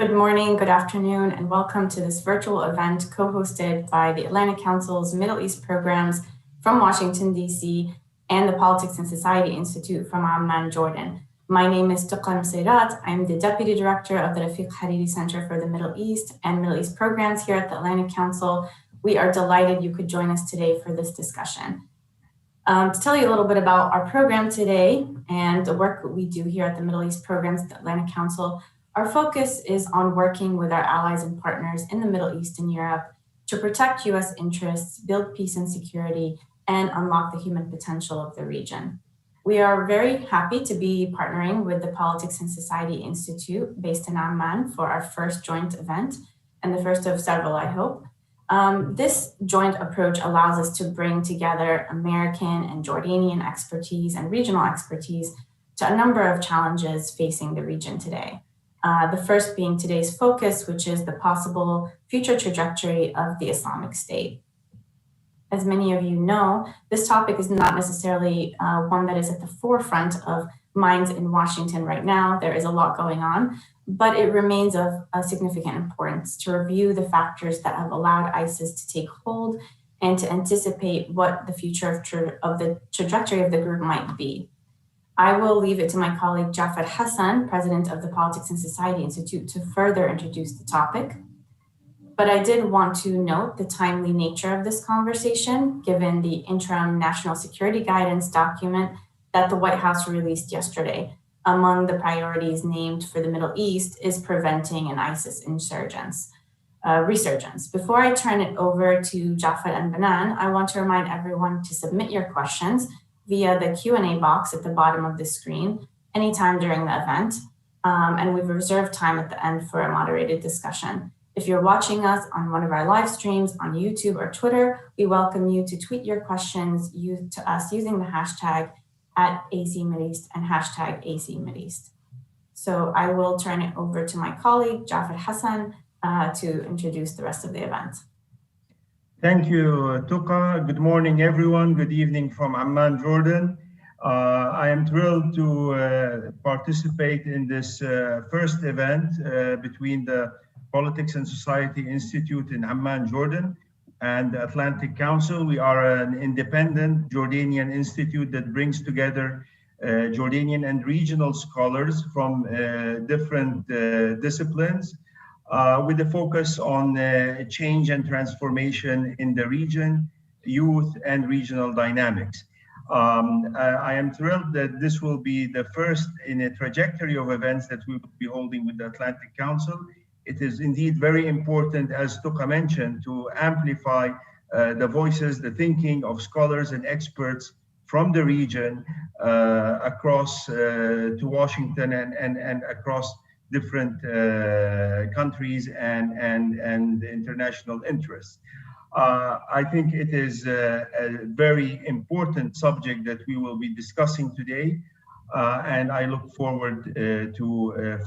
Good morning, good afternoon, and welcome to this virtual event co-hosted by the Atlantic Council's Middle East programs from Washington, D.C. and the Politics and Society Institute from Amman, Jordan. My name is Tuqa Nusayrat. I'm the Deputy Director of the Rafiq Hariri Center for the Middle East and Middle East programs here at the Atlantic Council. We are delighted you could join us today for this discussion. To tell you a little bit about our program today and the work that we do here at the Middle East programs at the Atlantic Council, our focus is on working with our allies and partners in the Middle East and Europe to protect U.S. interests, build peace and security, and unlock the human potential of the region. We are very happy to be partnering with the Politics and Society Institute based in Amman for our first joint event, and the first of several, I hope. This joint approach allows us to bring together American and Jordanian expertise and regional expertise to a number of challenges facing the region today. The first being today's focus, which is the possible future trajectory of the Islamic State. As many of you know, this topic is not necessarily one that is at the forefront of minds in Washington right now. There is a lot going on, but it remains of a significant importance to review the factors that have allowed ISIS to take hold and to anticipate what the future of the trajectory of the group might be. I will leave it to my colleague Jafar Hassan, president of the Politics and Society Institute, to further introduce the topic. But I did want to note the timely nature of this conversation, given the interim national security guidance document that the White House released yesterday. Among the priorities named for the Middle East is preventing an ISIS resurgence. Before I turn it over to Jafar and Banan, I want to remind everyone to submit your questions via the Q&A box at the bottom of the screen anytime during the event. And we've reserved time at the end for a moderated discussion. If you're watching us on one of our live streams on YouTube or Twitter, we welcome you to tweet your questions to us using the hashtag @ACMideast and hashtag #ACMideast. So I will turn it over to my colleague, Jafar Hassan, to introduce the rest of the event. Thank you, Tuqa. Good morning, everyone. Good evening from Amman, Jordan. I am thrilled to participate in this first event between the Politics and Society Institute in Amman, Jordan, and the Atlantic Council. We are an independent Jordanian institute that brings together Jordanian and regional scholars from different disciplines, with a focus on change and transformation in the region, youth, and regional dynamics. I am thrilled that this will be the first in a trajectory of events that we will be holding with the Atlantic Council. It is indeed very important, as Tuqa mentioned, to amplify the voices, the thinking of scholars and experts from the region across to Washington and across different countries and international interests. I think it is a very important subject that we will be discussing today, and I look forward to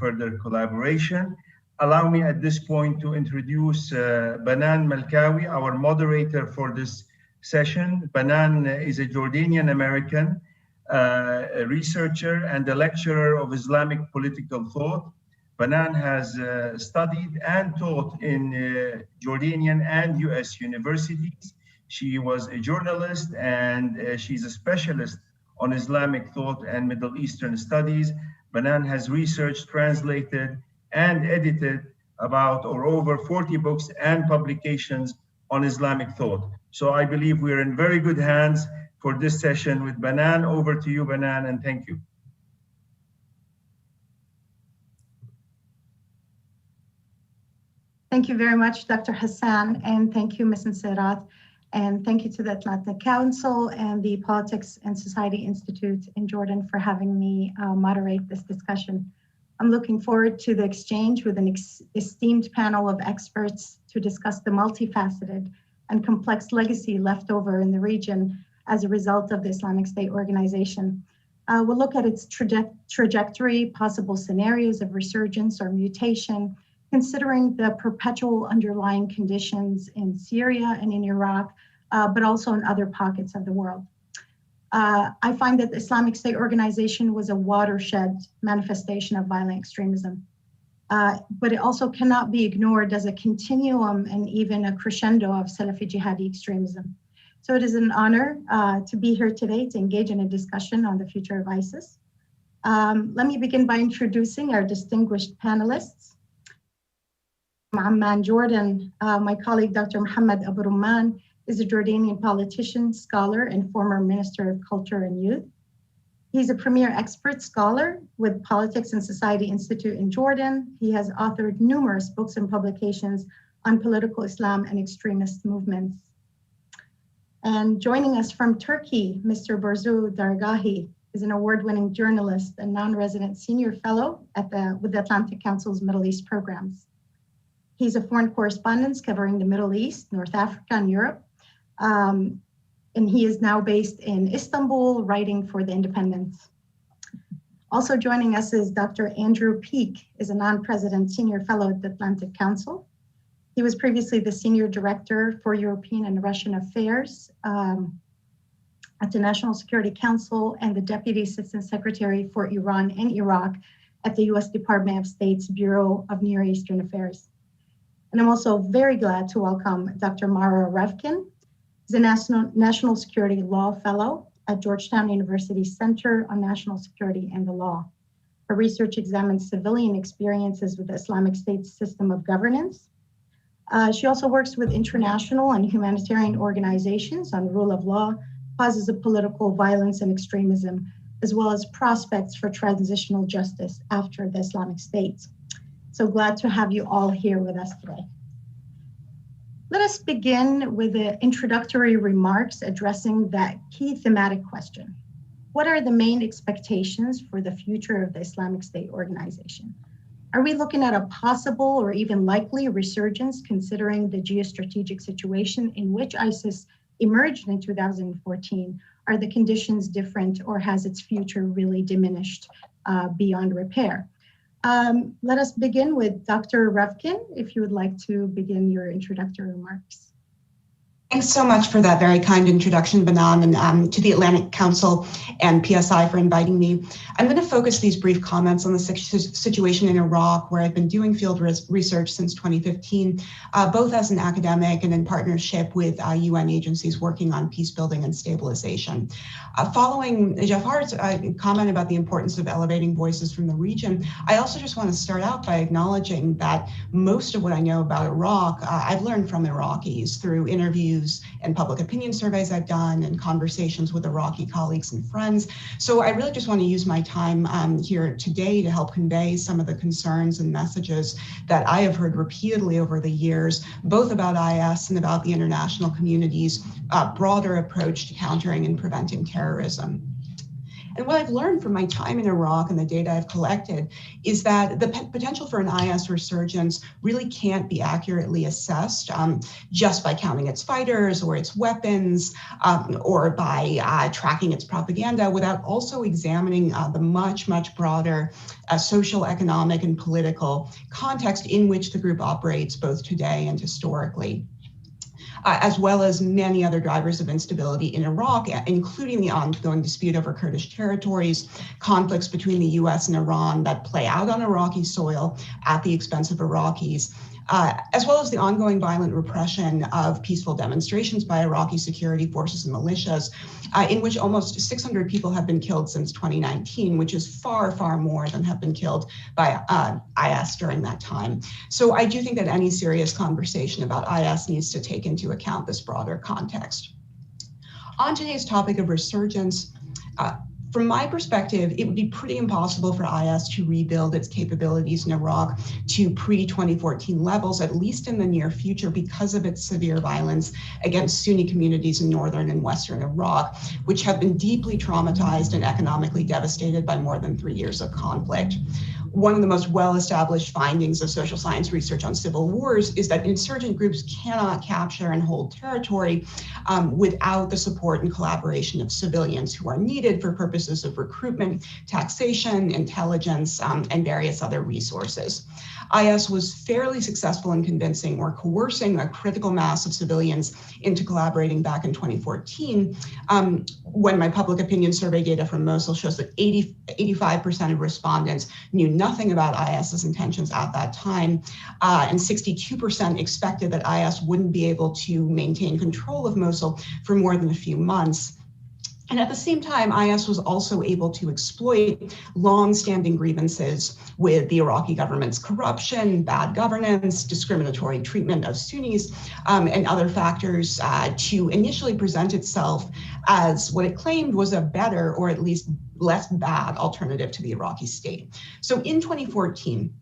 further collaboration. Allow me at this point to introduce Banan Malkawi, our moderator for this session. Banan is a Jordanian American, a researcher and a lecturer of Islamic political thought. Banan has studied and taught in Jordanian and US universities. She was a journalist and she's a specialist on Islamic thought and Middle Eastern studies. Banan has researched, translated, and edited about or over 40 books and publications on Islamic thought. So I believe we're in very good hands for this session with Banan. Over to you, Banan, and thank you. Thank you very much, Dr. Hassan, and thank you, Ms. Nusayrat, and thank you to the Atlantic Council and the Politics and Society Institute in Jordan for having me moderate this discussion. I'm looking forward to the exchange with an esteemed panel of experts to discuss the multifaceted and complex legacy left over in the region as a result of the Islamic State organization. We'll look at its trajectory, possible scenarios of resurgence or mutation, considering the perpetual underlying conditions in Syria and in Iraq, but also in other pockets of the world. I find that the Islamic State organization was a watershed manifestation of violent extremism. but it also cannot be ignored as a continuum and even a crescendo of Salafi jihadi extremism. So it is an honor to be here today to engage in a discussion on the future of ISIS. Let me begin by introducing our distinguished panelists. From Amman, Jordan, my colleague, Dr. Muhammad Abu Rumman, is a Jordanian politician, scholar, and former Minister of Culture and Youth. He's a premier expert scholar with Politics and Society Institute in Jordan. He has authored numerous books and publications on political Islam and extremist movements. And joining us from Turkey, Mr. Barzu Dargahi is an award-winning journalist and non-resident senior fellow with the Atlantic Council's Middle East programs. He's a foreign correspondent covering the Middle East, North Africa, and Europe. And he is now based in Istanbul, writing for The Independent. Also joining us is Dr. Andrew Peake, is a non-president senior fellow at the Atlantic Council. He was previously the senior director for European and Russian affairs at the National Security Council and the deputy assistant secretary for Iran and Iraq at the US Department of State's Bureau of Near Eastern Affairs. And I'm also very glad to welcome Dr. Mara Revkin. He's a National Security Law Fellow at Georgetown University Center on National Security and the Law. Her research examines civilian experiences with the Islamic State's system of governance. She also works with international and humanitarian organizations on rule of law, causes of political violence and extremism, as well as prospects for transitional justice after the Islamic State. So glad to have you all here with us today. Let us begin with the introductory remarks addressing that key thematic question. What are the main expectations for the future of the Islamic State organization? Are we looking at a possible or even likely resurgence considering the geostrategic situation in which ISIS emerged in 2014? Are the conditions different, or has its future really diminished beyond repair? Let us begin with Dr. Revkin, if you would like to begin your introductory remarks. Thanks so much for that very kind introduction, Banan, and to the Atlantic Council and PSI for inviting me. I'm going to focus these brief comments on the situation in Iraq, where I've been doing field research since 2015, both as an academic and in partnership with UN agencies working on peace building and stabilization. Following Jafar's comment about the importance of elevating voices from the region, I also just want to start out by acknowledging that most of what I know about Iraq, I've learned from Iraqis through interviews and public opinion surveys I've done and conversations with Iraqi colleagues and friends. So I really just want to use my time here today to help convey some of the concerns and messages that I have heard repeatedly over the years, both about IS and about the international community's broader approach to countering and preventing terrorism. And what I've learned from my time in Iraq and the data I've collected is that the potential for an IS resurgence really can't be accurately assessed just by counting its fighters or its weapons or by tracking its propaganda without also examining the much, much broader social, economic, and political context in which the group operates both today and historically. As well as many other drivers of instability in Iraq, including the ongoing dispute over Kurdish territories, conflicts between the US and Iran that play out on Iraqi soil at the expense of Iraqis, as well as the ongoing violent repression of peaceful demonstrations by Iraqi security forces and militias, in which almost 600 people have been killed since 2019, which is far, far more than have been killed by IS during that time. So I do think that any serious conversation about IS needs to take into account this broader context. On today's topic of resurgence, from my perspective, it would be pretty impossible for IS to rebuild its capabilities in Iraq to pre-2014 levels, at least in the near future, because of its severe violence against Sunni communities in northern and western Iraq, which have been deeply traumatized and economically devastated by more than 3 years of conflict. One of the most well-established findings of social science research on civil wars is that insurgent groups cannot capture and hold territory without the support and collaboration of civilians who are needed for purposes of recruitment, taxation, intelligence, and various other resources. IS was fairly successful in convincing or coercing a critical mass of civilians into collaborating back in 2014, when my public opinion survey data from Mosul shows that 85% of respondents knew nothing about IS's intentions at that time, and 62% expected that IS wouldn't be able to maintain control of Mosul for more than a few months. And at the same time, IS was also able to exploit long-standing grievances with the Iraqi government's corruption, bad governance, discriminatory treatment of Sunnis, and other factors to initially present itself as what it claimed was a better, or at least less bad, alternative to the Iraqi state. So in 2014,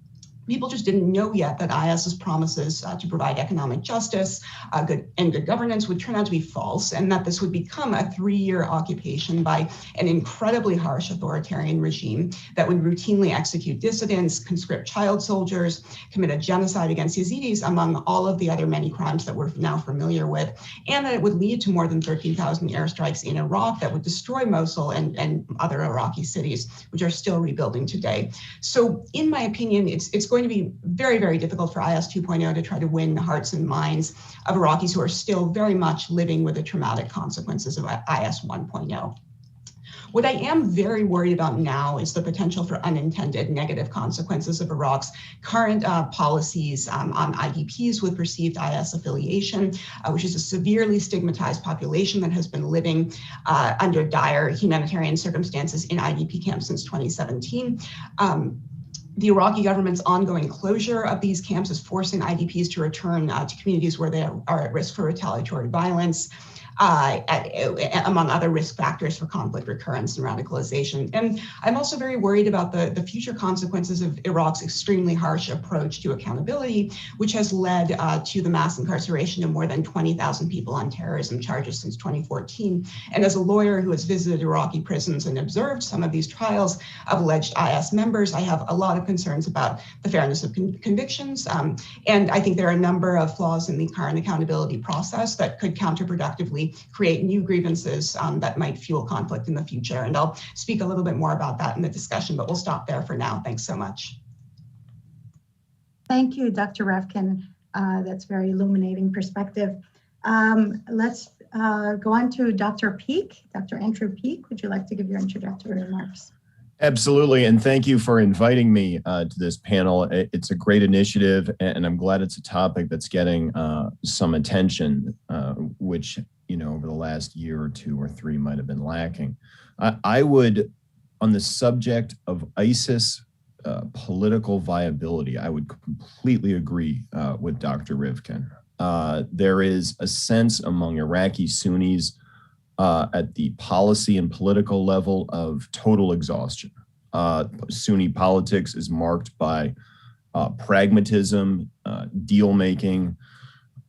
people just didn't know yet that IS's promises to provide economic justice, good governance would turn out to be false, and that this would become a 3-year occupation by an incredibly harsh authoritarian regime that would routinely execute dissidents, conscript child soldiers, commit a genocide against Yazidis, among all of the other many crimes that we're now familiar with, and that it would lead to more than 13,000 airstrikes in Iraq that would destroy Mosul and other Iraqi cities, which are still rebuilding today. So in my opinion, it's going to be very, very difficult for IS 2.0 to try to win the hearts and minds of Iraqis who are still very much living with the traumatic consequences of IS 1.0. What I am very worried about now is the potential for unintended negative consequences of Iraq's current policies on IDPs with perceived IS affiliation, which is a severely stigmatized population that has been living under dire humanitarian circumstances in IDP camps since 2017. The Iraqi government's ongoing closure of these camps is forcing IDPs to return to communities where they are at risk for retaliatory violence, among other risk factors for conflict recurrence and radicalization. And I'm also very worried about the future consequences of Iraq's extremely harsh approach to accountability, which has led to the mass incarceration of more than 20,000 people on terrorism charges since 2014. And as a lawyer who has visited Iraqi prisons and observed some of these trials of alleged IS members, I have a lot of concerns about the fairness of convictions. And I think there are a number of flaws in the current accountability process that could counterproductively create new grievances that might fuel conflict in the future. And I'll speak a little bit more about that in the discussion, but we'll stop there for now. Thanks so much. Thank you, Dr. Revkin. That's very illuminating perspective. Let's go on to Dr. Peake. Dr. Andrew Peake, would you like to give your introductory remarks? Absolutely, and thank you for inviting me to this panel. It's a great initiative, and I'm glad it's a topic that's getting some attention, which, you know, over the last year or 2 or 3 might have been lacking. I would, on the subject of ISIS political viability, I would completely agree with Dr. Rivkin. There is a sense among Iraqi Sunnis at the policy and political level of total exhaustion. Sunni politics is marked by pragmatism, deal-making.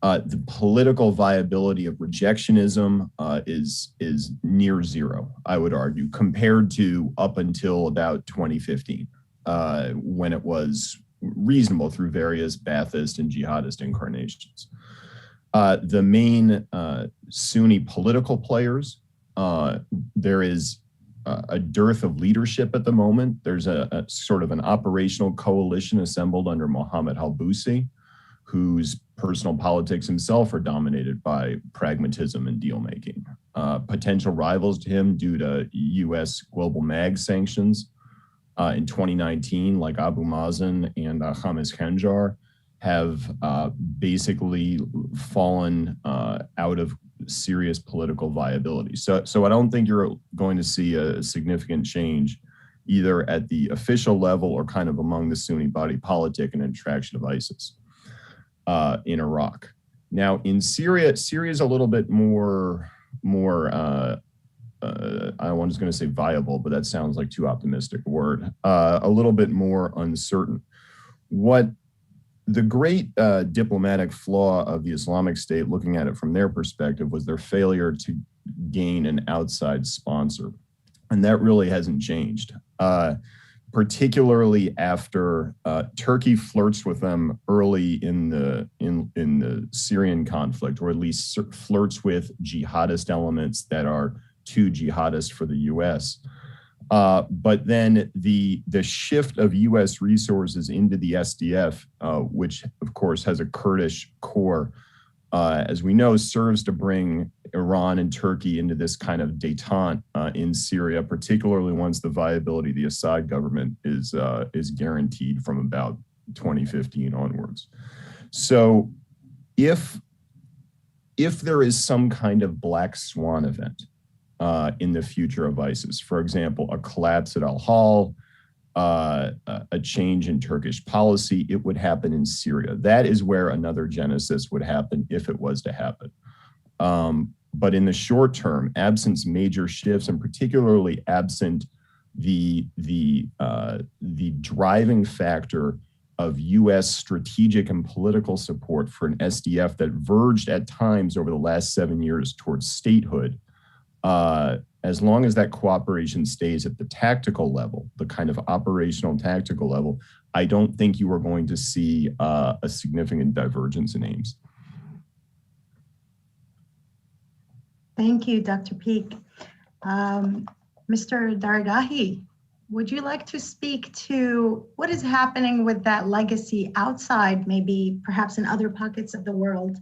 The political viability of rejectionism is near zero, I would argue, compared to up until about 2015, when it was reasonable through various Ba'athist and jihadist incarnations. The main Sunni political players, there is a dearth of leadership at the moment. There's a sort of an operational coalition assembled under Mohammed al-Busi, whose personal politics himself are dominated by pragmatism and deal-making. Potential rivals to him due to US global MAG sanctions in 2019, like Abu Mazen and Hamis Khanjar, have basically fallen out of serious political viability. So I don't think you're going to see a significant change either at the official level or kind of among the Sunni body politic and attraction of ISIS in Iraq. Now in Syria is a little bit more I was going to say viable, but that sounds like too optimistic a word. A little bit more uncertain. What the great diplomatic flaw of the Islamic State, looking at it from their perspective, was their failure to gain an outside sponsor. And that really hasn't changed, particularly after Turkey flirts with them early in the Syrian conflict, or at least flirts with jihadist elements that are too jihadist for the US. But then the shift of US resources into the SDF, which of course has a Kurdish core, as we know, serves to bring Iran and Turkey into this kind of détente in Syria, particularly once the viability of the Assad government is guaranteed from about 2015 onwards. So if there is some kind of black swan event in the future of ISIS, for example, a collapse at al-Hol, a change in Turkish policy, it would happen in Syria. That is where another genesis would happen if it was to happen. But in the short term, absent major shifts, and particularly absent the driving factor of U.S. strategic and political support for an SDF that verged at times over the last 7 years towards statehood, as long as that cooperation stays at the tactical level, the kind of operational tactical level, I don't think you are going to see a significant divergence in aims. Thank you, Dr. Peake. Mr. Dargahi, would you like to speak to what is happening with that legacy outside, maybe perhaps in other pockets of the world?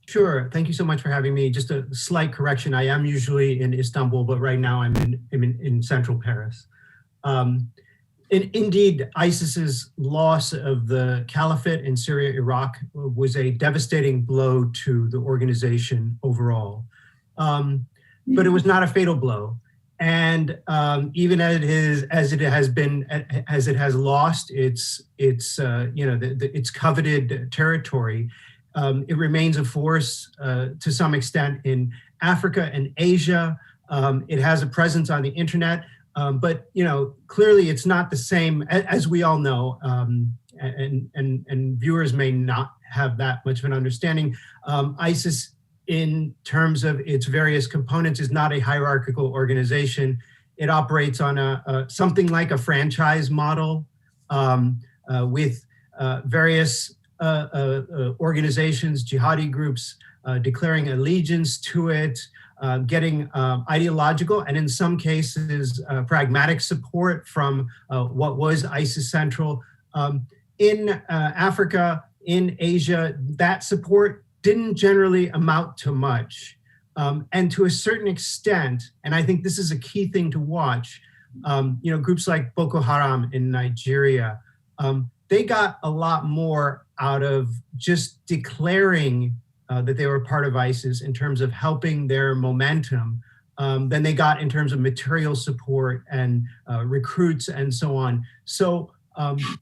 Sure. Thank you so much for having me. Just a slight correction. I am usually in Istanbul, but right now I'm in central Paris. Indeed, ISIS's loss of the caliphate in Syria, Iraq was a devastating blow to the organization overall. But it was not a fatal blow. And even as it has lost its coveted territory, it remains a force to some extent in Africa and Asia. It has a presence on the internet, but clearly it's not the same, as we all know, and viewers may not have that much of an understanding. ISIS, in terms of its various components, is not a hierarchical organization. It operates on something like a franchise model with various organizations, jihadi groups, declaring allegiance to it, getting ideological and in some cases pragmatic support from what was ISIS Central. In Africa, in Asia, that support didn't generally amount to much. And to a certain extent, and I think this is a key thing to watch, groups like Boko Haram in Nigeria, they got a lot more out of just declaring that they were part of ISIS in terms of helping their momentum than they got in terms of material support and recruits and so on. So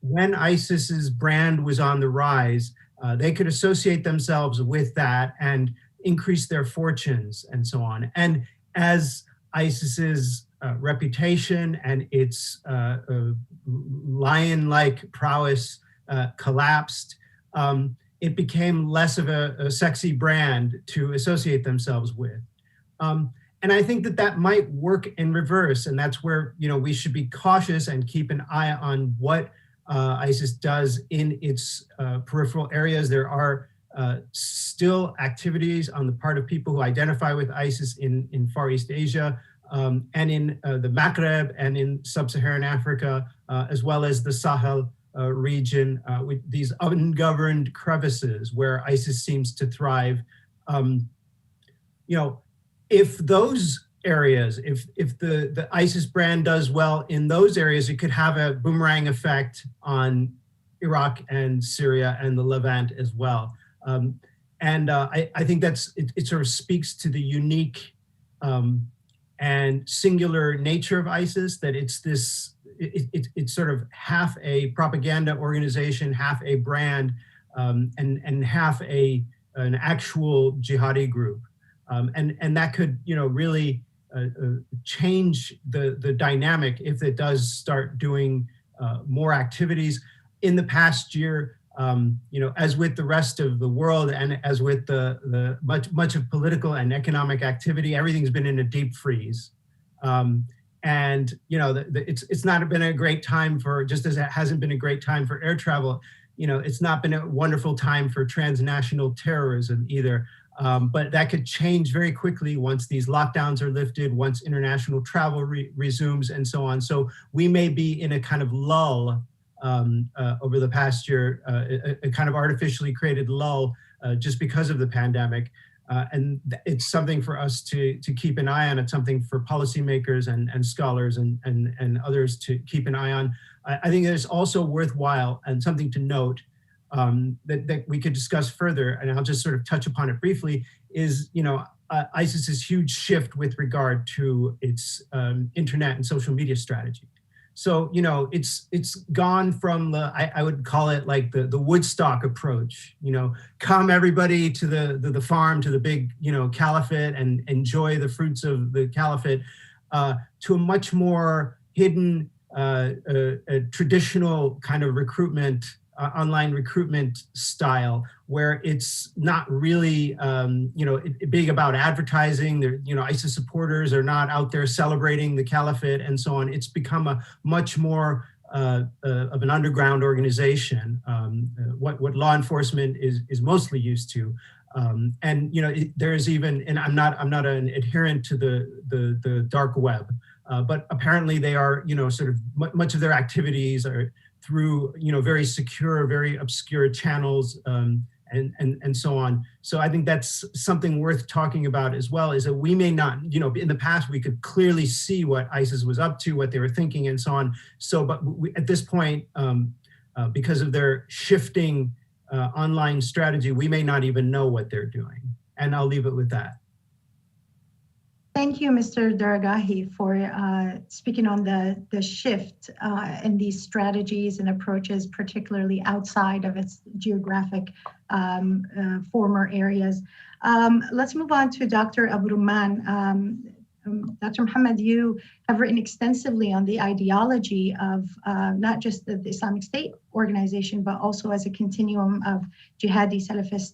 when ISIS's brand was on the rise, they could associate themselves with that and increase their fortunes and so on. And as ISIS's reputation and its lion-like prowess collapsed, it became less of a sexy brand to associate themselves with. And I think that might work in reverse, and that's where we should be cautious and keep an eye on what ISIS does in its peripheral areas. There are still activities on the part of people who identify with ISIS in Far East Asia, and in the Maghreb and in Sub-Saharan Africa, as well as the Sahel region, with these ungoverned crevices where ISIS seems to thrive. If those areas, if the ISIS brand does well in those areas, it could have a boomerang effect on Iraq and Syria and the Levant as well. I think it sort of speaks to the unique and singular nature of ISIS, that it's sort of half a propaganda organization, half a brand, and half an actual jihadi group. And that could really change the dynamic if it does start doing more activities. In the past year, as with the rest of the world and as with the much of political and economic activity, everything's been in a deep freeze. And it's not been a great time for, just as it hasn't been a great time for air travel, it's not been a wonderful time for transnational terrorism either. But that could change very quickly once these lockdowns are lifted, once international travel resumes and so on. So we may be in a kind of lull over the past year, a kind of artificially created lull just because of the pandemic. It's something for us to keep an eye on. It's something for policymakers and scholars and others to keep an eye on. I think it's also worthwhile and something to note that we could discuss further, and I'll just sort of touch upon it briefly, is, ISIS's huge shift with regard to its internet and social media strategy. So, it's gone from I would call it like the Woodstock approach, come everybody to the farm, to the big, caliphate and enjoy the fruits of the caliphate, to a much more hidden, a traditional kind of recruitment, online recruitment style, where it's not really, big about advertising. ISIS supporters are not out there celebrating the caliphate and so on. It's become a much more of an underground organization, what law enforcement is mostly used to. There is even, and I'm not an adherent to the dark web, but apparently they are, sort of much of their activities are through, very secure, very obscure channels, and so on. So I think that's something worth talking about as well, is that we may not, in the past we could clearly see what ISIS was up to, what they were thinking and so on. So, but at this point, because of their shifting online strategy, we may not even know what they're doing. And I'll leave it with that. Thank you, Mr. Daragahi, for speaking on the shift in these strategies and approaches, particularly outside of its geographic former areas. Let's move on to Dr. Abu Rumman. Dr. Muhammad, you have written extensively on the ideology of not just the Islamic State organization, but also as a continuum of jihadi Salafist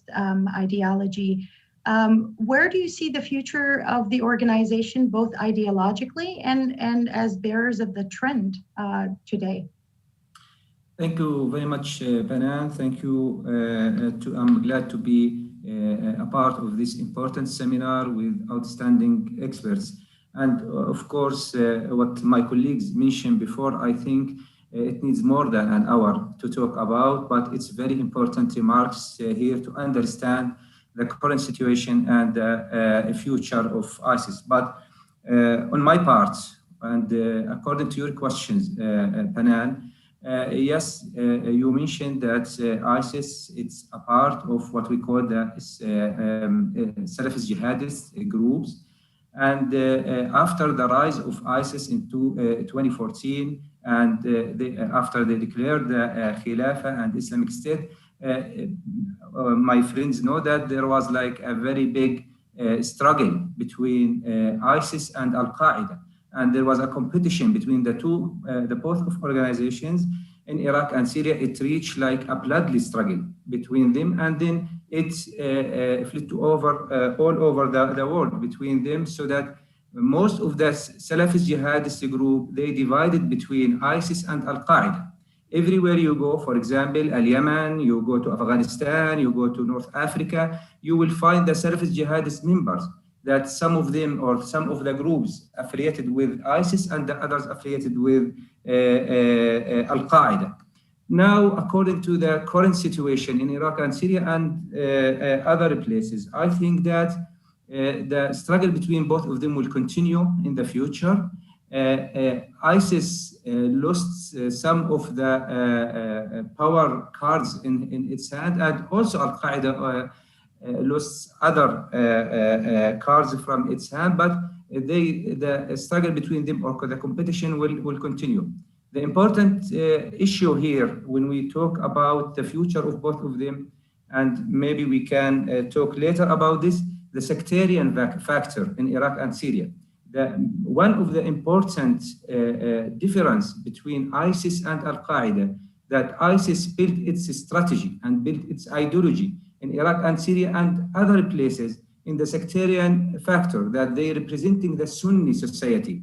ideology. Where do you see the future of the organization, both ideologically and as bearers of the trend today? Thank you very much, Banan. Thank you. I'm glad to be a part of this important seminar with outstanding experts. And of course, what my colleagues mentioned before, I think it needs more than an hour to talk about, but it's very important remarks here to understand the current situation and the future of ISIS. But on my part, and according to your questions, Banan, yes, you mentioned that ISIS, it's a part of what we call the Salafist jihadist groups. And after the rise of ISIS in 2014, and after they declared the Khilafah and Islamic State, my friends know that there was like a very big struggle between ISIS and Al-Qaeda. And there was a competition between the two, the both of organizations in Iraq and Syria. It reached like a bloody struggle between them, and then it flew all over the world between them, so that most of the Salafist jihadist group, they divided between ISIS and Al-Qaeda. Everywhere you go, for example, Al-Yemen, you go to Afghanistan, you go to North Africa, you will find the Salafist jihadist members, that some of them or some of the groups affiliated with ISIS and the others affiliated with Al-Qaeda. Now, according to the current situation in Iraq and Syria and other places, I think that the struggle between both of them will continue in the future. ISIS lost some of the power cards in its hand, and also Al-Qaeda lost other cards from its hand, but the struggle between them, or the competition, will continue. The important issue here, when we talk about the future of both of them, and maybe we can talk later about this, the sectarian factor in Iraq and Syria. One of the important difference between ISIS and Al-Qaeda, that ISIS built its strategy and built its ideology in Iraq and Syria and other places in the sectarian factor, that they representing the Sunni society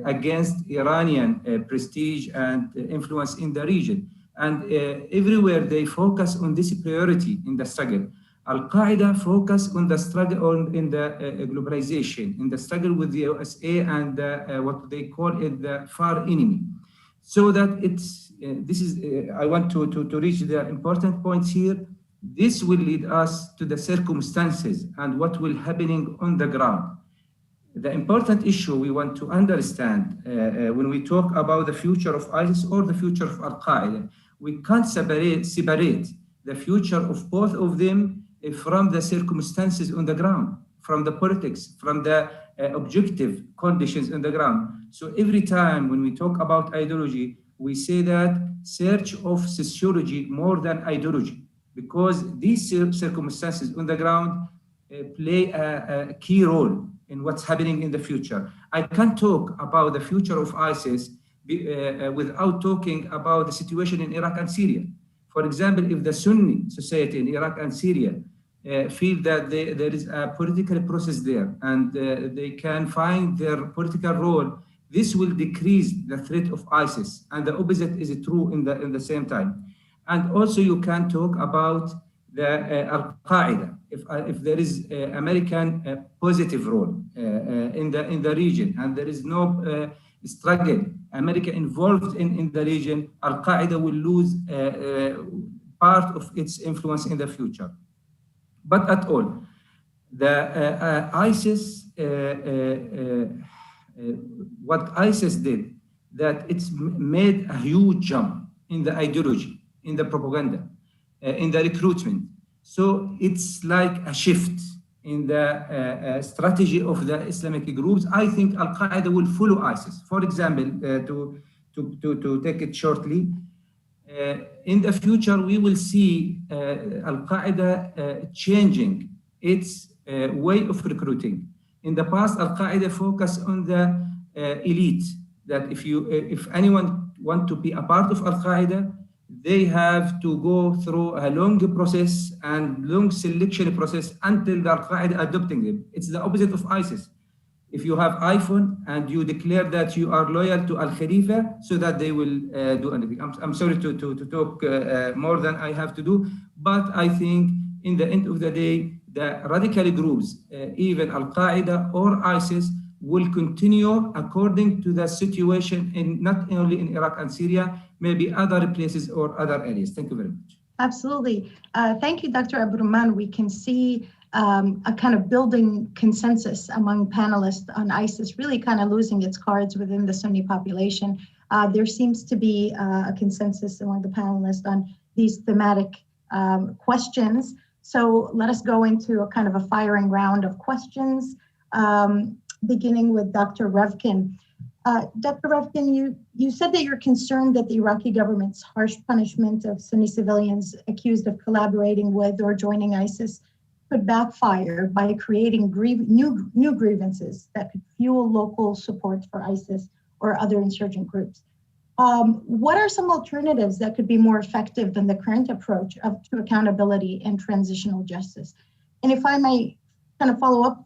against Iranian prestige and influence in the region. And everywhere they focus on this priority in the struggle. Al-Qaeda focus on the struggle in the globalization, in the struggle with the USA and what they call it the far enemy. So that it's, this is, I want to reach the important points here, This will lead us to the circumstances and what will happening on the ground. The important issue we want to understand when we talk about the future of ISIS or the future of Al-Qaeda, we can't separate the future of both of them from the circumstances on the ground, from the politics, from the objective conditions on the ground. So every time when we talk about ideology, we say that search of sociology more than ideology, because these circumstances on the ground play a key role in what's happening in the future. I can't talk about the future of ISIS without talking about the situation in Iraq and Syria. For example, if the Sunni society in Iraq and Syria feel that there is a political process there and they can find their political role, this will decrease the threat of ISIS, and the opposite is true in the same time. And also you can talk about the Al-Qaeda, if there is American positive role in the region, and there is no struggle, America involved in the region, Al-Qaeda will lose part of its influence in the future. But at all, the ISIS, what ISIS did, that it's made a huge jump in the ideology, in the propaganda, in the recruitment. So it's like a shift in the strategy of the Islamic groups. I think Al-Qaeda will follow ISIS. For example, to take it shortly, in the future, we will see Al-Qaeda changing its way of recruiting. In the past, Al-Qaeda focused on the elite, that if anyone want to be a part of Al-Qaeda, they have to go through a long process and long selection process until the Al-Qaeda adopting them. It's the opposite of ISIS. If you have iPhone and you declare that you are loyal to Al-Khalifa, so that they will do anything. I'm sorry to talk more than I have to do, but I think in the end of the day, the radical groups, even Al-Qaeda or ISIS, will continue according to the situation in not only in Iraq and Syria, maybe other places or other areas. Thank you very much. Absolutely. Thank you, Dr. Abdurrahman. We can see a kind of building consensus among panelists on ISIS really kind of losing its cards within the Sunni population. There seems to be a consensus among the panelists on these thematic questions. So let us go into a kind of a firing round of questions, beginning with Dr. Revkin. Dr. Revkin, you said that you're concerned that the Iraqi government's harsh punishment of Sunni civilians accused of collaborating with or joining ISIS could backfire by creating new grievances that could fuel local support for ISIS or other insurgent groups. What are some alternatives that could be more effective than the current approach to accountability and transitional justice? And if I may kind of follow up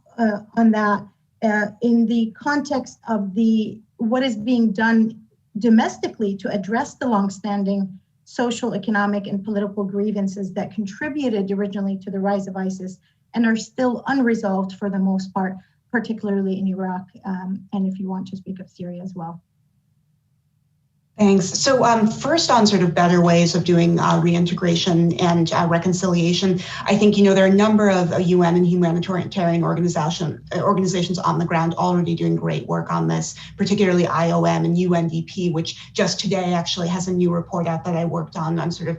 on that, in the context of what is being done domestically to address the longstanding social, economic, and political grievances that contributed originally to the rise of ISIS and are still unresolved for the most part, particularly in Iraq, and if you want to speak of Syria as well. Thanks. So first on sort of better ways of doing reintegration and reconciliation, I think, there are a number of UN and humanitarian organizations on the ground already doing great work on this, particularly IOM and UNDP, which just today actually has a new report out that I worked on sort of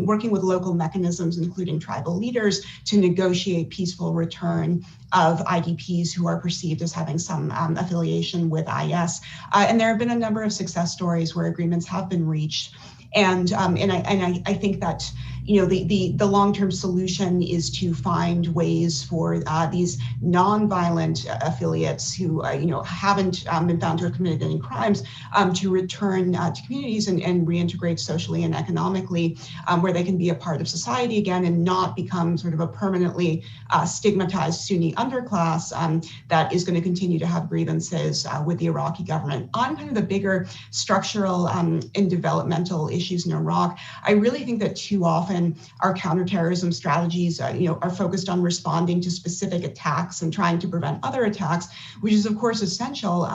working with local mechanisms, including tribal leaders, to negotiate peaceful return of IDPs who are perceived as having some affiliation with IS. And there have been a number of success stories where agreements have been reached. And I think that the long-term solution is to find ways for these non-violent affiliates who haven't been found to have committed any crimes to return to communities and reintegrate socially and economically, where they can be a part of society again and not become sort of a permanently stigmatized Sunni underclass that is going to continue to have grievances with the Iraqi government. On kind of the bigger structural and developmental issues in Iraq, I really think that too often often our counterterrorism strategies, are focused on responding to specific attacks and trying to prevent other attacks, which is of course essential.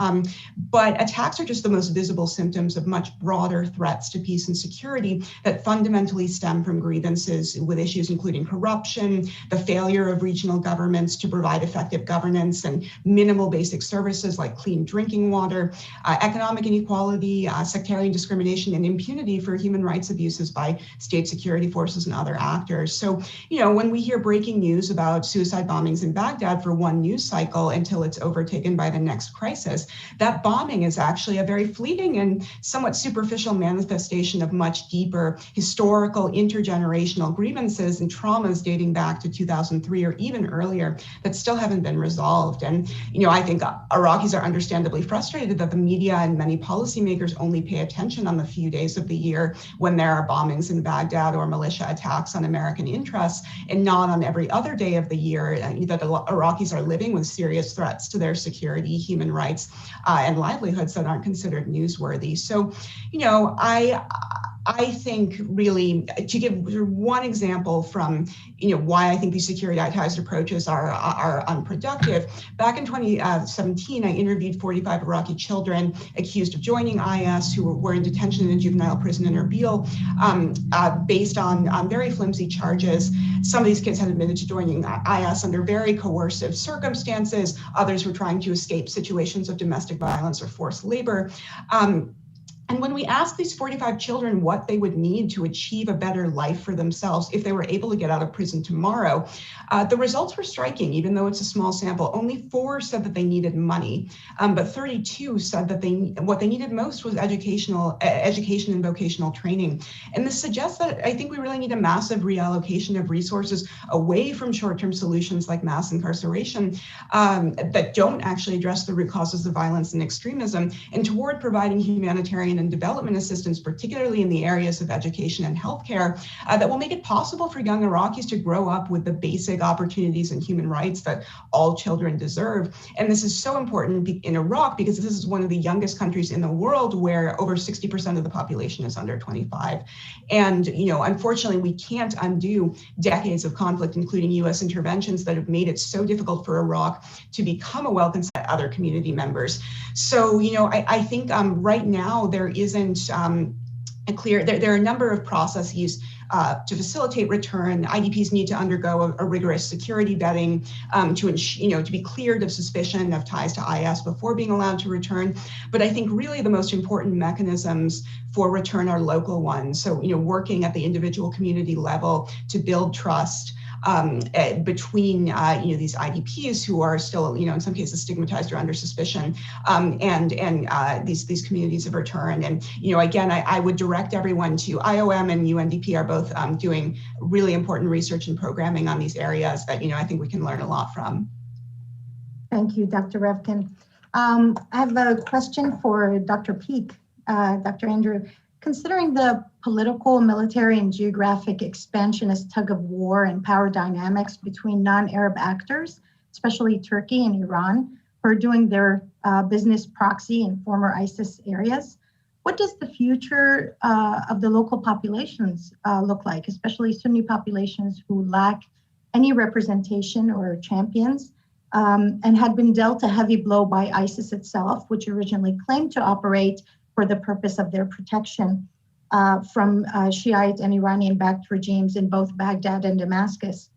But attacks are just the most visible symptoms of much broader threats to peace and security that fundamentally stem from grievances with issues including corruption, the failure of regional governments to provide effective governance and minimal basic services like clean drinking water, economic inequality, sectarian discrimination, and impunity for human rights abuses by state security forces and other actors. So, when we hear breaking news about suicide bombings in Baghdad for one news cycle until it's overtaken by the next crisis, that bombing is actually a very fleeting and somewhat superficial manifestation of much deeper historical intergenerational grievances and traumas dating back to 2003 or even earlier that still haven't been resolved. And, I think Iraqis are understandably frustrated that the media and many policymakers only pay attention on the few days of the year when there are bombings in Baghdad or militia attacks on American interests, and not on every other day of the year that Iraqis are living with serious threats to their security, human rights, and livelihoods that aren't considered newsworthy. So, I think really to give one example from, why I think these securitized approaches are unproductive. Back in 2017, I interviewed 45 Iraqi children accused of joining IS who were in detention in a juvenile prison in Erbil based on very flimsy charges. Some of these kids had admitted to joining IS under very coercive circumstances. Others were trying to escape situations of domestic violence or forced labor. And when we asked these 45 children what they would need to achieve a better life for themselves if they were able to get out of prison tomorrow, the results were striking, even though it's a small sample. Only 4 said that they needed money, but 32 said that what they needed most was education and vocational training. And this suggests that I think we really need a massive reallocation of resources away from short-term solutions like mass incarceration that don't actually address the root causes of violence and extremism, and toward providing humanitarian and development assistance, particularly in the areas of education and healthcare, that will make it possible for young Iraqis to grow up with the basic opportunities and human rights that all children deserve. And this is so important in Iraq because this is one of the youngest countries in the world where over 60% of the population is under 25. And, unfortunately, we can't undo decades of conflict, including US interventions that have made it so difficult for Iraq to become a welcome to other community members. So, I think right now there isn't a clear, there are a number of processes to facilitate return. IDPs need to undergo a rigorous security vetting to be cleared of suspicion of ties to IS before being allowed to return. But I think really the most important mechanisms for return are local ones. So, working at the individual community level to build trust between these IDPs who are still in some cases stigmatized or under suspicion, and these communities of return. And again, I would direct everyone to IOM and UNDP are both doing really important research and programming on these areas that I think we can learn a lot from. Thank you, Dr. Revkin. I have a question for Dr. Peake, Dr. Andrew. Considering the political, military, and geographic expansionist tug of war and power dynamics between non-Arab actors, especially Turkey and Iran, who are doing their business proxy in former ISIS areas, what does the future of the local populations look like, especially Sunni populations who lack any representation or champions and had been dealt a heavy blow by ISIS itself, which originally claimed to operate for the purpose of their protection from Shiite and Iranian-backed regimes in both Baghdad and Damascus.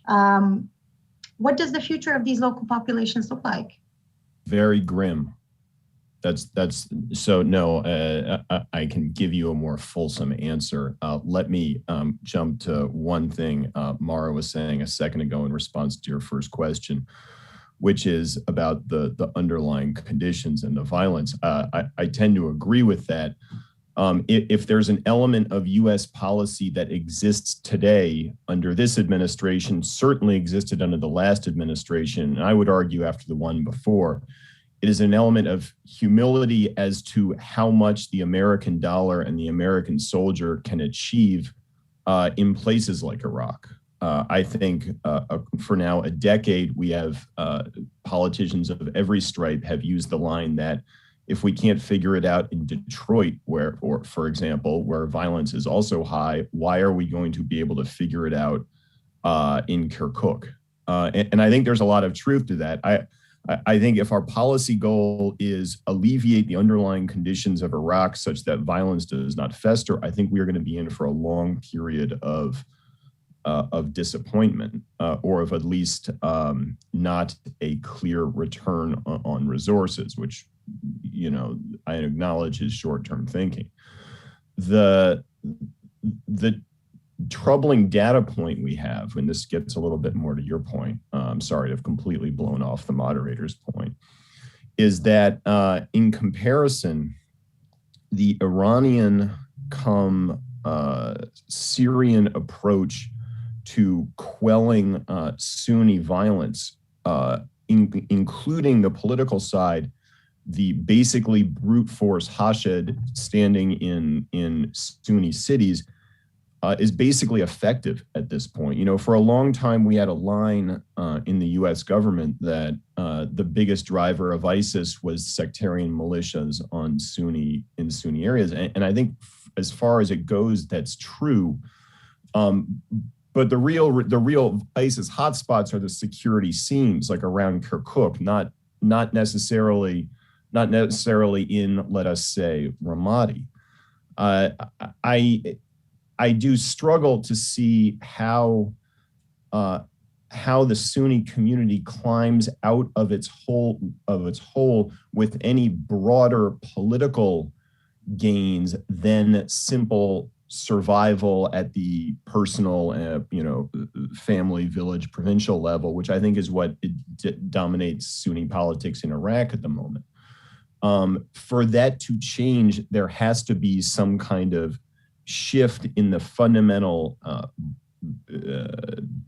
What does the future of these local populations look like? Very grim. So no, I can give you a more fulsome answer. Let me jump to one thing Mara was saying a second ago in response to your first question, which is about the underlying conditions and the violence. I tend to agree with that. If there's an element of US policy that exists today under this administration, certainly existed under the last administration, and I would argue after the one before, it is an element of humility as to how much the American dollar and the American soldier can achieve in places like Iraq. I think for now a decade, we have politicians of every stripe have used the line that if we can't figure it out in Detroit, or for example, where violence is also high, why are we going to be able to figure it out in Kirkuk? And I think there's a lot of truth to that. I think if our policy goal is alleviate the underlying conditions of Iraq such that violence does not fester, I think we are going to be in for a long period of disappointment, or of at least not a clear return on resources, which, you know, I acknowledge is short-term thinking. The troubling data point we have, and this gets a little bit more to your point, I'm sorry to have completely blown off the moderator's point, is that in comparison, the Iranian Syrian approach to quelling Sunni violence, including the political side, the basically brute force Hashed standing in Sunni cities, is basically effective at this point. You know, for a long time, we had a line in the US government that the biggest driver of ISIS was sectarian militias in Sunni areas. And I think as far as it goes, that's true. But the real ISIS hotspots are the security seams, like around Kirkuk, not necessarily in, let us say, Ramadi. I do struggle to see how the Sunni community climbs out of its hole with any broader political gains than simple survival at the personal, family, village, provincial level, which I think is what dominates Sunni politics in Iraq at the moment. For that to change, there has to be some kind of shift in the fundamental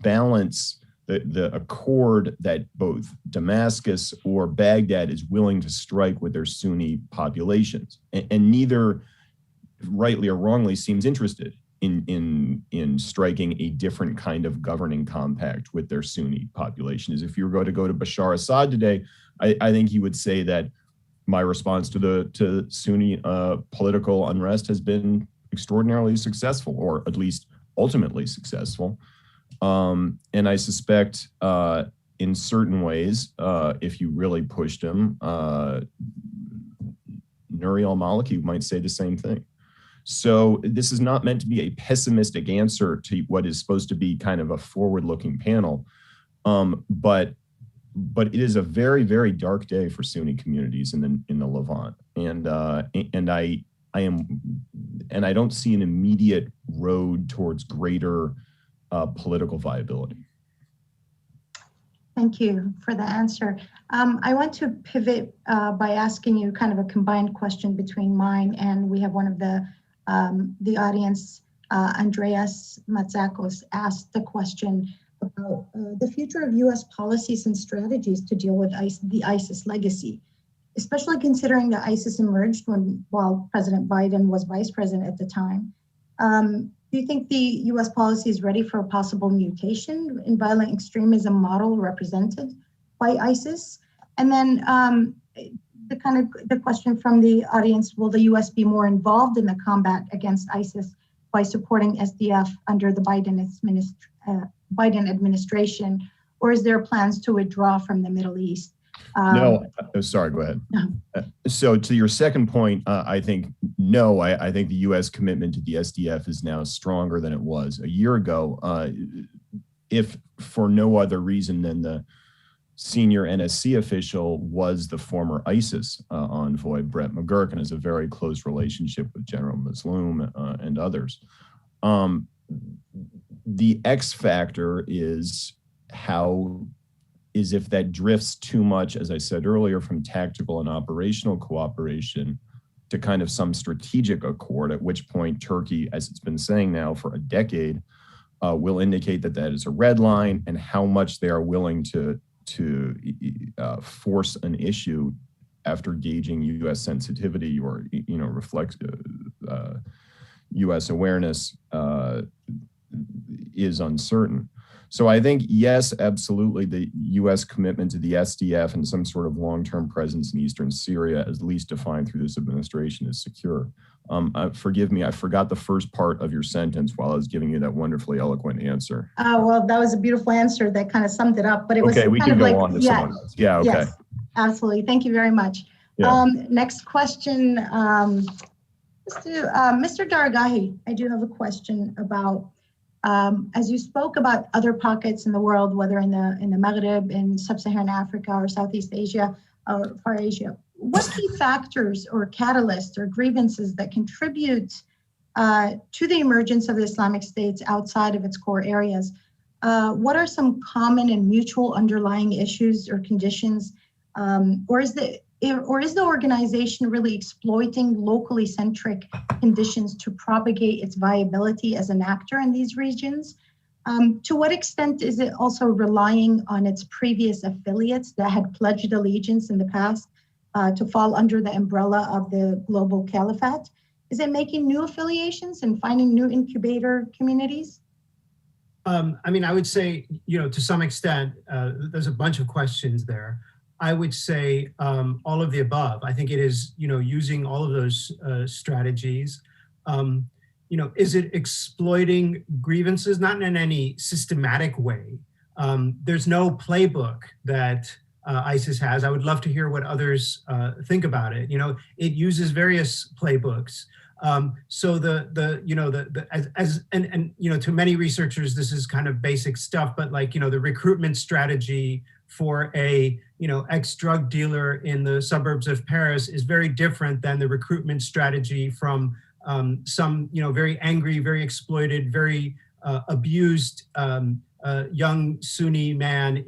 balance, the accord that both Damascus or Baghdad is willing to strike with their Sunni populations, and neither, rightly or wrongly, seems interested in striking a different kind of governing compact with their Sunni population. As if you were going to go to Bashar Assad today, I think he would say that my response to Sunni political unrest has been extraordinarily successful, or at least ultimately successful. And I suspect in certain ways, if you really pushed him, Nuri al-Maliki might say the same thing. So this is not meant to be a pessimistic answer to what is supposed to be kind of a forward-looking panel, but it is a very, very dark day for Sunni communities in the Levant, and I don't see an immediate road towards greater political viability. Thank you for the answer. I want to pivot by asking you kind of a combined question between mine and we have one of the audience, Andreas Matzakos, asked the question about the future of U.S. policies and strategies to deal with the ISIS legacy, especially considering that ISIS emerged while President Biden was vice president at the time. Do you think the U.S. policy is ready for a possible mutation in violent extremism model represented by ISIS? And then the question from the audience, will the U.S. be more involved in the combat against ISIS by supporting SDF under the Biden administration, or is there plans to withdraw from the Middle East? No, sorry, go ahead. No. So to your second point, I think no, I think the U.S. commitment to the SDF is now stronger than it was a year ago, if for no other reason than the senior NSC official was the former ISIS envoy, Brett McGurk, and has a very close relationship with General Mazloum and others. The X factor is if that drifts too much, as I said earlier, from tactical and operational cooperation to kind of some strategic accord, at which point Turkey, as it's been saying now for a decade, will indicate that is a red line, and how much they are willing to force an issue after gauging U.S. sensitivity or reflects U.S. awareness is uncertain. So I think, yes, absolutely, the U.S. commitment to the SDF and some sort of long-term presence in eastern Syria, at least defined through this administration, is secure. Forgive me, I forgot the first part of your sentence while I was giving you that wonderfully eloquent answer. Well, that was a beautiful answer that kind of summed it up, but it was okay, we kind can of go like, on to someone else. Yeah, okay. Yes, absolutely. Thank you very much. Yeah. Next question, Mr. Daragahi, I do have a question about, as you spoke about other pockets in the world, whether in the Maghreb, in sub-Saharan Africa or Southeast Asia or Far Asia, what key factors or catalysts or grievances that contribute to the emergence of the Islamic states outside of its core areas? What are some common and mutual underlying issues or conditions, or is the organization really exploiting locally centric conditions to propagate its viability as an actor in these regions? To what extent is it also relying on its previous affiliates that had pledged allegiance in the past to fall under the umbrella of the global caliphate? Is it making new affiliations and finding new incubator communities? I mean, I would say, to some extent, there's a bunch of questions there. I would say all of the above. I think it is, using all of those strategies. Is it exploiting grievances? Not in any systematic way. There's no playbook that ISIS has. I would love to hear what others think about it. It uses various playbooks. So to many researchers, this is kind of basic stuff, but the recruitment strategy for a, ex-drug dealer in the suburbs of Paris is very different than the recruitment strategy from some, very angry, very exploited, very abused young Sunni man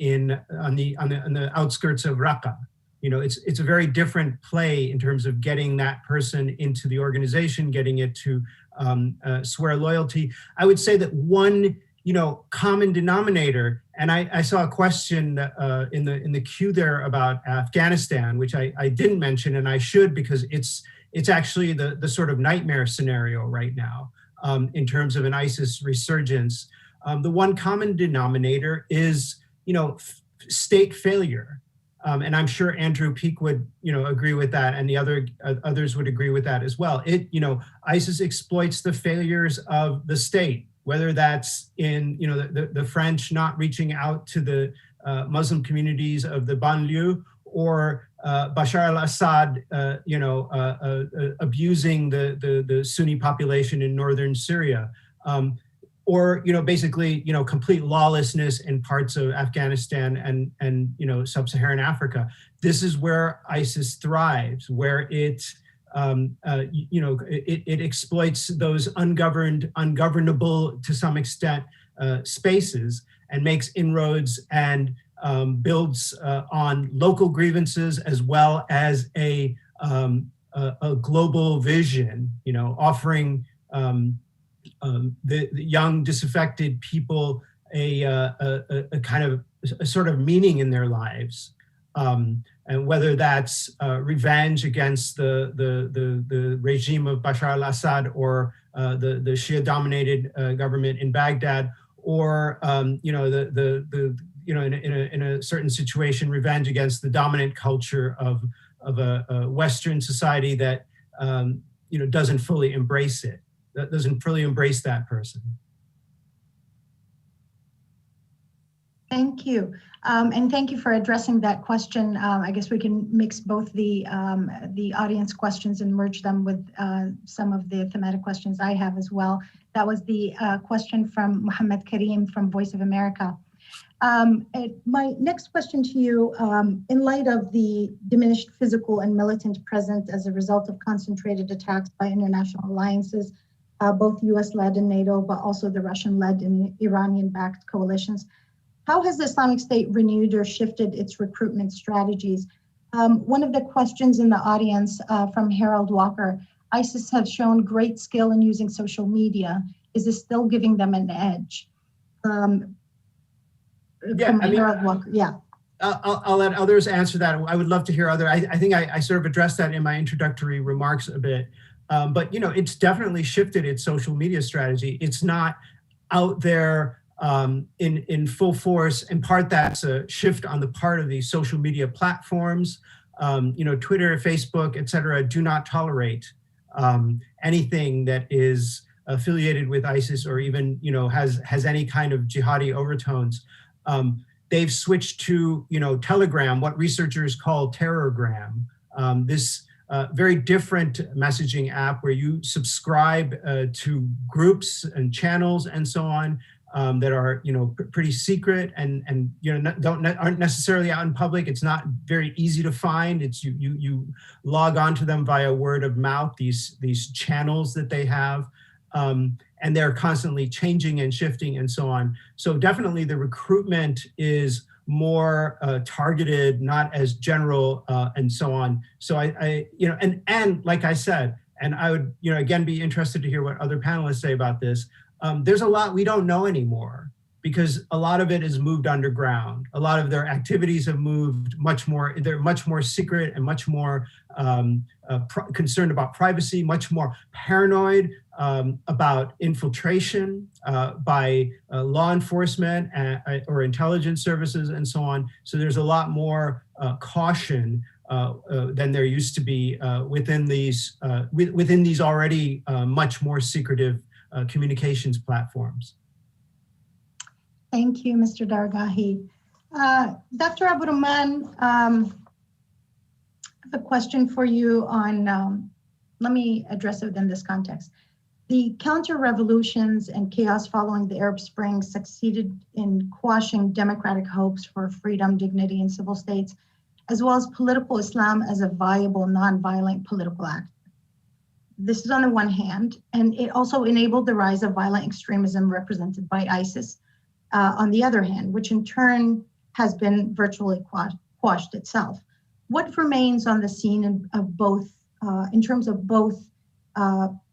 on the outskirts of Raqqa. It's a very different play in terms of getting that person into the organization, getting it to swear loyalty. I would say that one, common denominator, and I saw a question in the queue there about Afghanistan, which I didn't mention, and I should, because it's actually the sort of nightmare scenario right now in terms of an ISIS resurgence. The one common denominator is, state failure. And I'm sure Andrew Peake would, agree with that, and the others would agree with that as well. ISIS exploits the failures of the state, whether that's in, the French not reaching out to the Muslim communities of the banlieue, or Bashar al-Assad, abusing the Sunni population in northern Syria. Or basically complete lawlessness in parts of Afghanistan and sub-Saharan Africa. This is where ISIS thrives, where it exploits those ungovernable to some extent spaces, and makes inroads and builds on local grievances as well as a global vision, offering the young disaffected people a kind of a sort of meaning in their lives, and whether that's revenge against the regime of Bashar al-Assad, or the Shia-dominated government in Baghdad, or in a certain situation, revenge against the dominant culture of a Western society that doesn't fully embrace it. That doesn't fully embrace that person. Thank you. And thank you for addressing that question. I guess we can mix both the audience questions and merge them with some of the thematic questions I have as well. That was the question from Mohammed Karim from Voice of America. My next question to you, in light of the diminished physical and militant presence as a result of concentrated attacks by international alliances, both US-led and NATO, but also the Russian-led and Iranian-backed coalitions, how has the Islamic State renewed or shifted its recruitment strategies? One of the questions in the audience from Harold Walker, ISIS have shown great skill in using social media. Is this still giving them an edge? Harold Walker, yeah. I'll let others answer that. I would love to hear I think I sort of addressed that in my introductory remarks a bit. But it's definitely shifted its social media strategy. It's not out there in full force. In part, that's a shift on the part of these social media platforms. Twitter, Facebook, et cetera, do not tolerate anything that is affiliated with ISIS or even, has any kind of jihadi overtones. They've switched to, Telegram, what researchers call Terrorgram, this very different messaging app where you subscribe to groups and channels and so on that are, pretty secret and aren't necessarily out in public. It's not very easy to find. It's you log on to them via word of mouth, these channels that they have. And they're constantly changing and shifting and so on. So definitely the recruitment is more targeted, not as general and so on. So and like I said, and I would, again, be interested to hear what other panelists say about this. There's a lot we don't know anymore because a lot of it is moved underground. A lot of their activities have moved they're much more secret and much more concerned about privacy, much more paranoid about infiltration by law enforcement or intelligence services and so on. So there's a lot more caution than there used to be within these already much more secretive communications platforms. Thank you, Mr. Dargahi. Dr. Abu Ruman, I have a question for you on, let me address it in this context. The counter-revolutions and chaos following the Arab Spring succeeded in quashing democratic hopes for freedom, dignity, and civil states, as well as political Islam as a viable, non-violent political act. This is on the one hand, and it also enabled the rise of violent extremism represented by ISIS on the other hand, which in turn has been virtually quashed itself. What remains on the scene of both, in terms of both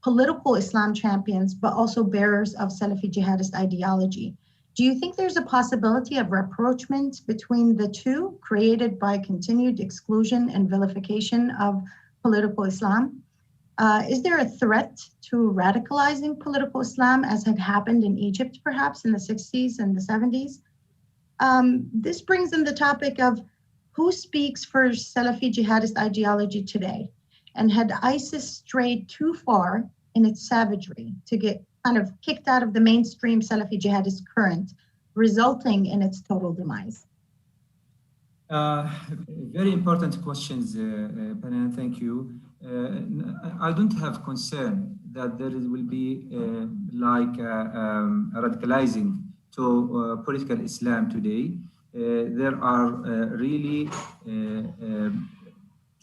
political Islam champions, but also bearers of Salafi jihadist ideology? Do you think there's a possibility of rapprochement between the two created by continued exclusion and vilification of political Islam? Is there a threat to radicalizing political Islam as had happened in Egypt, perhaps in the 60s and the 70s? This brings in the topic of who speaks for Salafi jihadist ideology today? And had ISIS strayed too far in its savagery to get kind of kicked out of the mainstream Salafi jihadist current, resulting in its total demise? Very important questions, Banan, thank you. I don't have concern that there will be radicalizing to political Islam today. There are really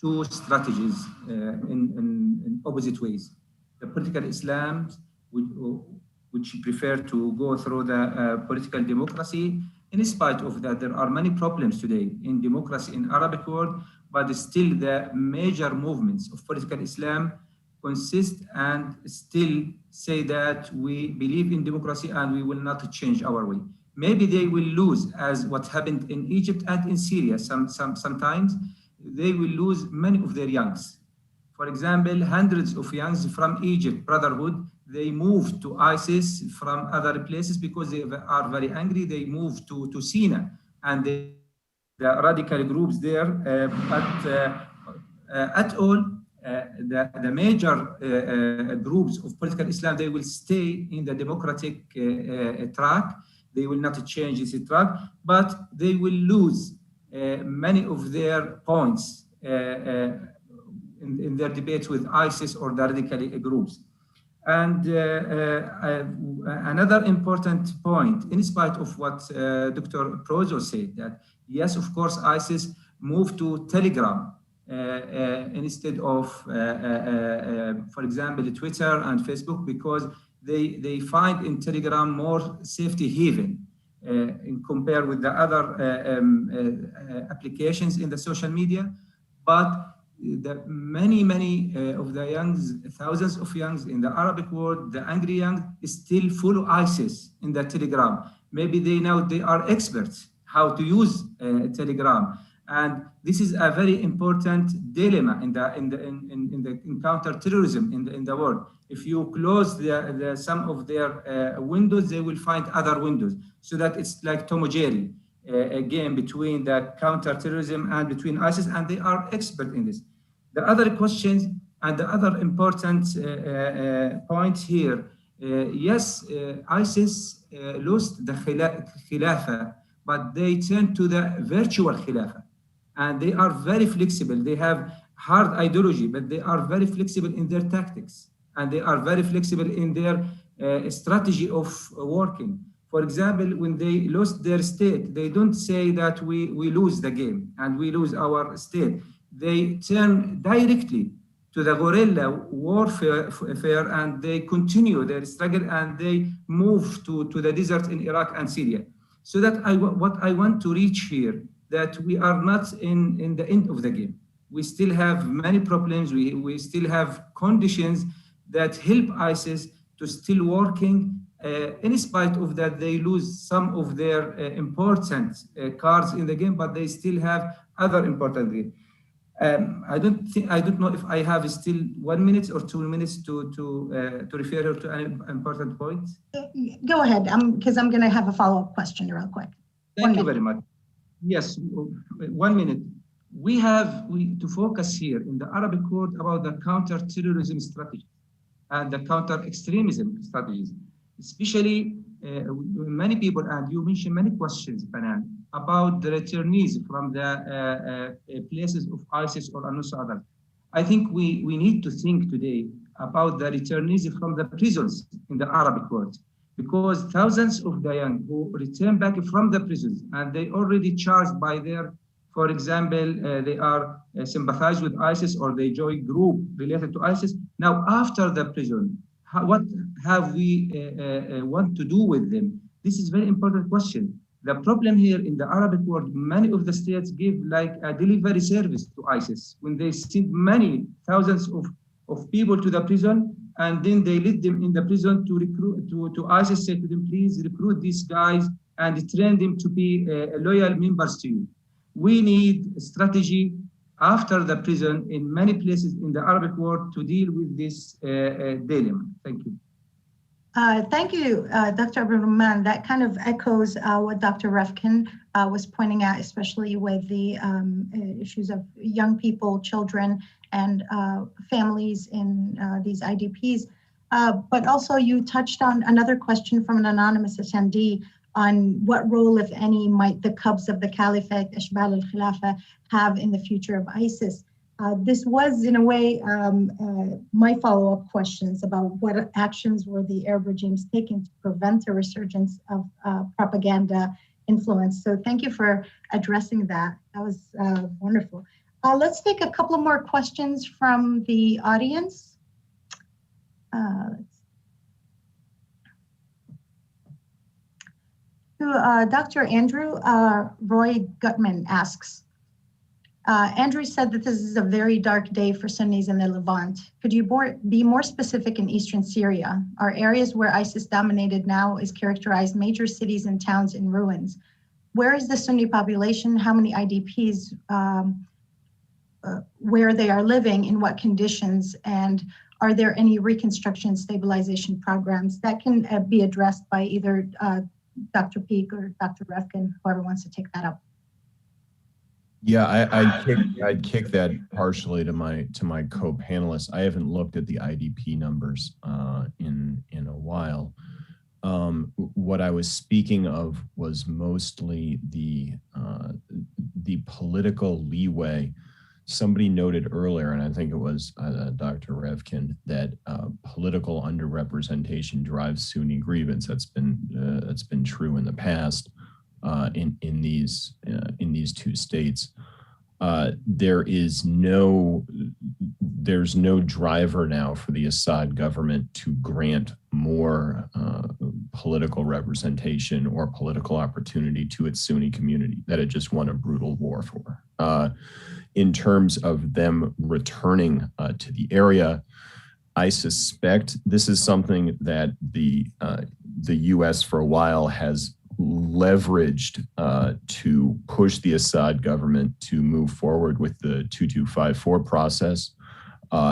two strategies in opposite ways. The political Islam, which prefer to go through the political democracy. In spite of that, there are many problems today in democracy in Arabic world, but still the major movements of political Islam consist and still say that we believe in democracy and we will not change our way. Maybe they will lose, as what happened in Egypt and in Syria. Sometimes they will lose many of their youngs. For example, hundreds of youngs from Egypt Brotherhood, they moved to ISIS from other places because they are very angry. They moved to Sina, and the radical groups there. At all, the major groups of political Islam, they will stay in the democratic track. They will not change this track, but they will lose many of their points in their debates with ISIS or the radical groups. And another important point, in spite of what Dr. Prozo said, that yes, of course, ISIS moved to Telegram instead of, for example, Twitter and Facebook, because they find in Telegram more safety haven in compare with the other applications in the social media. But many of the youngs, thousands of youngs in the Arabic world, the angry young, still follow ISIS in the Telegram. Maybe they are experts how to use Telegram, and this is a very important dilemma in the counter-terrorism in the world. If you close some of their windows, they will find other windows. So that it's like Tom and Jerry, a game between the counterterrorism and between ISIS, and they are expert in this. The other questions and the other important points here, yes, ISIS lost the Khilafah, but they turned to the virtual Khilafah. And they are very flexible. They have hard ideology, but they are very flexible in their tactics. And they are very flexible in their strategy of working. For example, when they lost their state, they don't say that we lose the game and we lose our state. They turn directly to the guerrilla warfare and they continue their struggle and they move to the desert in Iraq and Syria. So that what I want to reach here, that we are not in the end of the game. We still have many problems. We still have conditions that help ISIS to still working. In spite of that, they lose some of their important cards in the game, but they still have other important games. I don't know if I have still 1 minute or 2 minutes to refer her to an important point. Go ahead, because I'm going to have a follow-up question real quick. Thank you very much. Yes, 1 minute. We have to focus here in the Arabic world about the counter-terrorism strategy and the counter-extremism strategies, especially many people, and you mentioned many questions, Banan, about the returnees from the places of ISIS or Al-Nusra. I think we need to think today about the returnees from the prisons in the Arabic world, because thousands of the young who return back from the prisons and they already charged by their, for example, they are sympathize with ISIS or they join group related to ISIS. Now, after the prison, what have we want to do with them? This is a very important question. The problem here in the Arabic world, many of the states give like a delivery service to ISIS when they send many thousands of people to the prison, and then they lead them in the prison to recruit to ISIS, say to them, please recruit these guys and train them to be loyal members to you. We need a strategy after the prison in many places in the Arabic world to deal with this dilemma. Thank you. Thank you, Dr. Abdulrahman. That kind of echoes what Dr. Refkin was pointing out, especially with the issues of young people, children, and families in these IDPs. But also you touched on another question from an anonymous attendee on what role, if any, might the cubs of the Caliphate, Ashbal al-Khilafah, have in the future of ISIS. This was, in a way, my follow-up questions about what actions were the Arab regimes taking to prevent a resurgence of propaganda influence. So thank you for addressing that. That was wonderful. Let's take a couple more questions from the audience. Dr. Andrew, Roy Gutman asks, Andrew said that this is a very dark day for Sunnis in the Levant. Could you be more specific in eastern Syria? Our areas where ISIS dominated now is characterized major cities and towns in ruins. Where is the Sunni population? How many IDPs, where they are living, in what conditions, and are there any reconstruction stabilization programs? That can be addressed by either Dr. Peake or Dr. Refkin, whoever wants to take that up. Yeah, I'd kick that partially to my co-panelists. I haven't looked at the IDP numbers in a while. What I was speaking of was mostly the political leeway. Somebody noted earlier, and I think it was Dr. Refkin, that political underrepresentation drives Sunni grievance. That's been true in the past in these two states. There's no driver now for the Assad government to grant more political representation or political opportunity to its Sunni community that it just won a brutal war for. In terms of them returning to the area, I suspect this is something that the U.S. for a while has leveraged to push the Assad government to move forward with the 2254 process.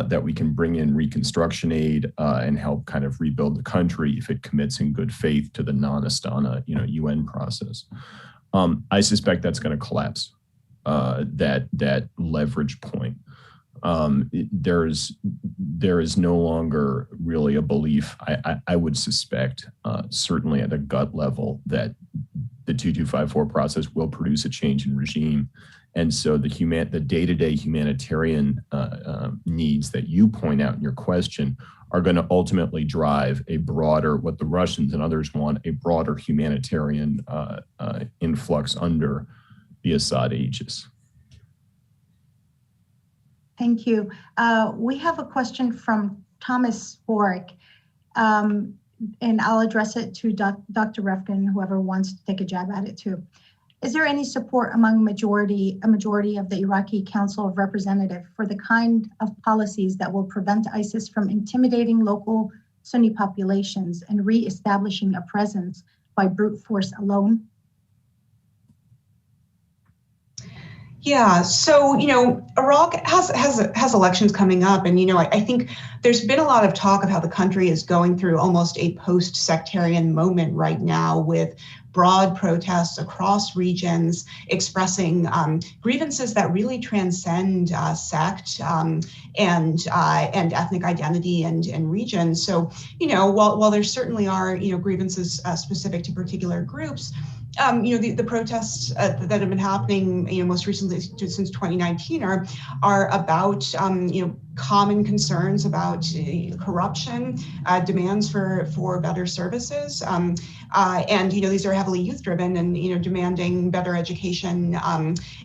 that we can bring in reconstruction aid and help kind of rebuild the country if it commits in good faith to the non-Astana, UN process. I suspect that's going to collapse that leverage point. There is no longer really a belief, I would suspect, certainly at a gut level, that the 2254 process will produce a change in regime. And so the day-to-day humanitarian needs that you point out in your question are going to ultimately drive a broader, what the Russians and others want, a broader humanitarian influx under the Assad aegis. Thank you. We have a question from Thomas Bork, and I'll address it to Dr. Refkin, whoever wants to take a jab at it too. Is there any support among a majority of the Iraqi Council of Representatives for the kind of policies that will prevent ISIS from intimidating local Sunni populations and re-establishing a presence by brute force alone? Yeah, so, Iraq has elections coming up, and, I think there's been a lot of talk of how the country is going through almost a post-sectarian moment right now, with broad protests across regions expressing grievances that really transcend sect and ethnic identity and region. So, while there certainly are, grievances specific to particular groups, the protests that have been happening, most recently since 2019 are about, common concerns about corruption, demands for better services, and these are heavily youth-driven and demanding better education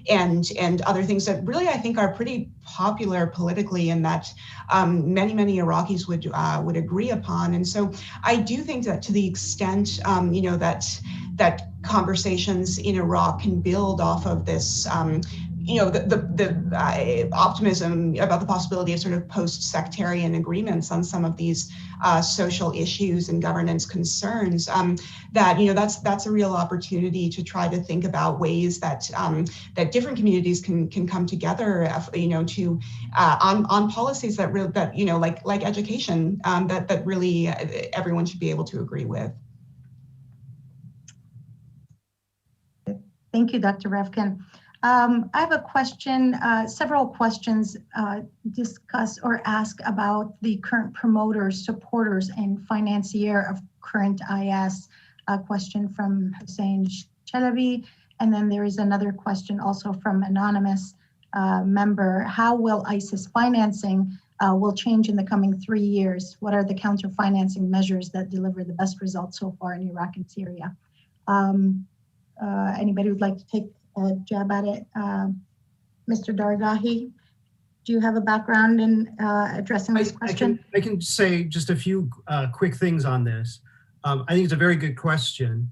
and other things that really I think are pretty popular politically, and that many Iraqis would agree upon. And so I do think that to the extent that conversations in Iraq can build off of this, the optimism about the possibility of sort of post-sectarian agreements on some of these social issues and governance concerns, that's a real opportunity to try to think about ways that that different communities can come together, to on policies that like education, that really everyone should be able to agree with. Thank you, Dr. Refkin. I have a question, several questions discuss or ask about the current promoters, supporters, and financier of current IS. A question from Hussein Chalabi, and then there is another question also from anonymous member. How will ISIS financing will change in the coming 3 years? What are the counter-financing measures that deliver the best results so far in Iraq and Syria? Anybody would like to take a jab at it? Mr. Dargahi, do you have a background in addressing this question? I can say just a few quick things on this. I think it's a very good question.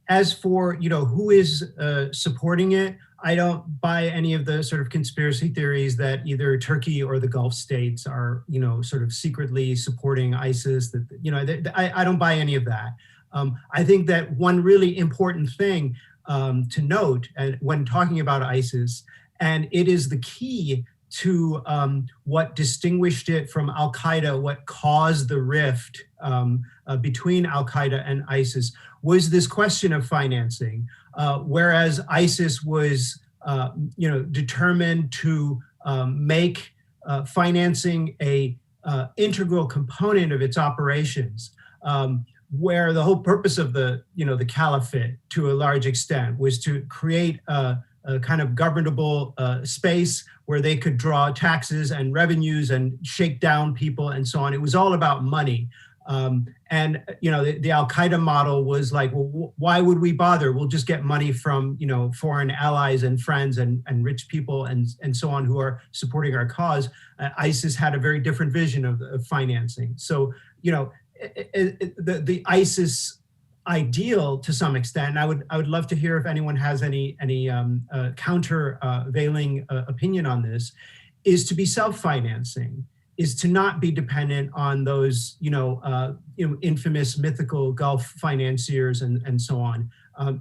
As for, who is supporting it, I don't buy any of the sort of conspiracy theories that either Turkey or the Gulf states are, sort of secretly supporting ISIS. I don't buy any of that. I think that one really important thing to note when talking about ISIS, and it is the key to what distinguished it from Al-Qaeda, what caused the rift between Al-Qaeda and ISIS, was this question of financing. Whereas ISIS was, determined to make financing a integral component of its operations. Where the whole purpose of the caliphate, to a large extent, was to create a kind of governable space where they could draw taxes and revenues and shake down people and so on. It was all about money. And the Al-Qaeda model was like, well, why would we bother? We'll just get money from foreign allies and friends and rich people and so on who are supporting our cause. ISIS had a very different vision of financing. So the ISIS ideal, to some extent, I would love to hear if anyone has any countervailing opinion on this, is to be self-financing, is to not be dependent on those infamous mythical Gulf financiers and so on.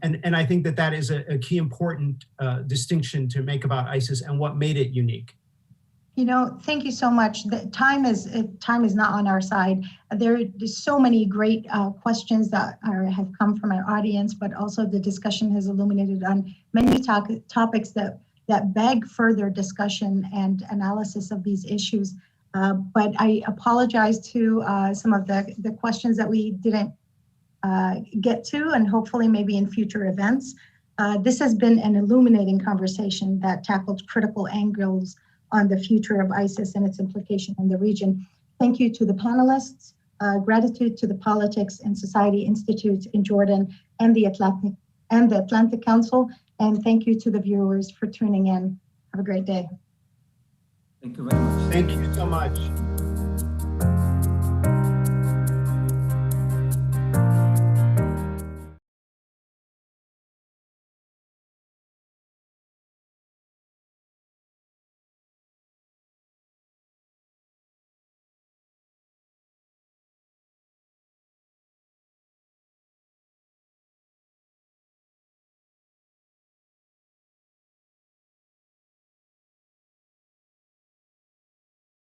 And I think that is a key important distinction to make about ISIS and what made it unique. You know, thank you so much. The time is not on our side. There's so many great questions that have come from our audience, but also the discussion has illuminated on many topics that beg further discussion and analysis of these issues. But I apologize to some of the questions that we didn't get to, and hopefully maybe in future events. This has been an illuminating conversation that tackled critical angles on the future of ISIS and its implication in the region. Thank you to the panelists, gratitude to the Politics and Society Institute in Jordan and the Atlantic Council, and thank you to the viewers for tuning in. Have a great day. Thank you very much. Thank you so much.